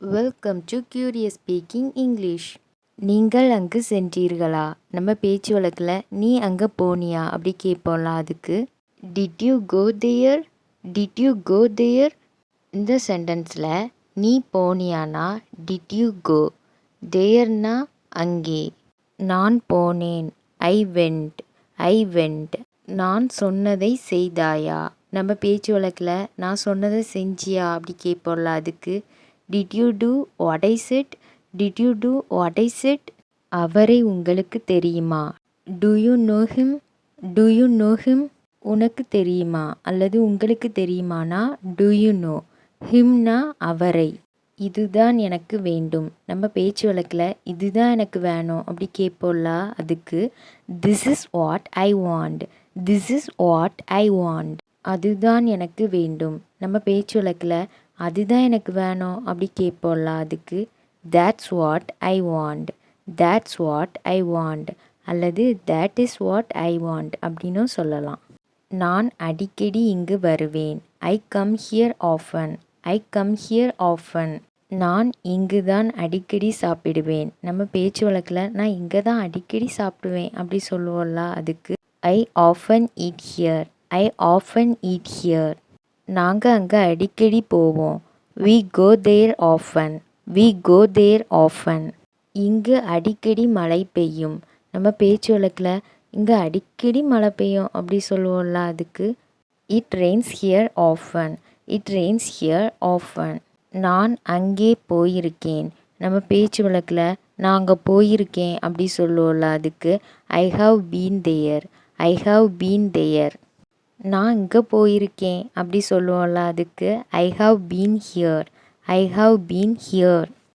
Welcome to curious speaking English. நீங்கள் அங்கு சென்றீர்களா? நம்ம பேச்சு வழக்கில் நீ அங்கே போனியா அப்படி கேட்போம்ல, அதுக்கு did you go there, did you go there. இந்த சென்டென்ஸில் நீ போனியானா டிட் யூ கோ, தேயர்னா அங்கே. நான் போனேன், ஐ வெண்ட், ஐ வெண்ட். நான் சொன்னதை செய்தாயா? நம்ம பேச்சு வழக்கில் நான் சொன்னதை செஞ்சியா அப்படி கேட்போம்ல, அதுக்கு did you do what I said, did you do what I said. அவரை உங்களுக்கு தெரியுமா? Do you know him, do you know him. உனக்கு தெரியுமா அல்லது உங்களுக்கு தெரியுமானா டு யூ நோ, ஹிம்னா அவரை. இதுதான் எனக்கு வேண்டும். நம்ம பேச்சு வழக்கில் இதுதான் எனக்கு வேணும் அப்படி கேட்போம்ல, அதுக்கு this is what I want, this is what I want. அதுதான் எனக்கு வேண்டும். நம்ம பேச்சு வழக்கில் அதுதான் எனக்கு வேணும் அப்படி கேட்போம்ல, அதுக்கு that's what I want, that's what I want அல்லது that is what I want அப்படின்னும் சொல்லலாம். நான் அடிக்கடி இங்கு வருவேன், I come here often, I come here often. நான் இங்கு தான் அடிக்கடி சாப்பிடுவேன். நம்ம பேச்சு வழக்கில் நான் இங்கே தான் அடிக்கடி சாப்பிடுவேன் அப்படி சொல்லுவோம்ல, அதுக்கு I often eat here, I often eat here. நாங்கள் அங்கே அடிக்கடி போவோம், we go there often, we go there often. இங்கு அடிக்கடி மழை பெய்யும். நம்ம பேச்சு வழக்கில் இங்கே அடிக்கடி மழை பெய்யும் அப்படி சொல்லுவோம்ல, அதுக்கு it rains here often, it rains here often. நான் அங்கே போயிருக்கேன். நம்ம பேச்சு வழக்கில் நான் அங்கே போயிருக்கேன் அப்படி சொல்லுவோம்ல, அதுக்கு I have been there, I have been there. நான் இங்கே போயிருக்கேன் அப்படி சொல்லுவோம்ல, அதுக்கு I have been here, I have been here.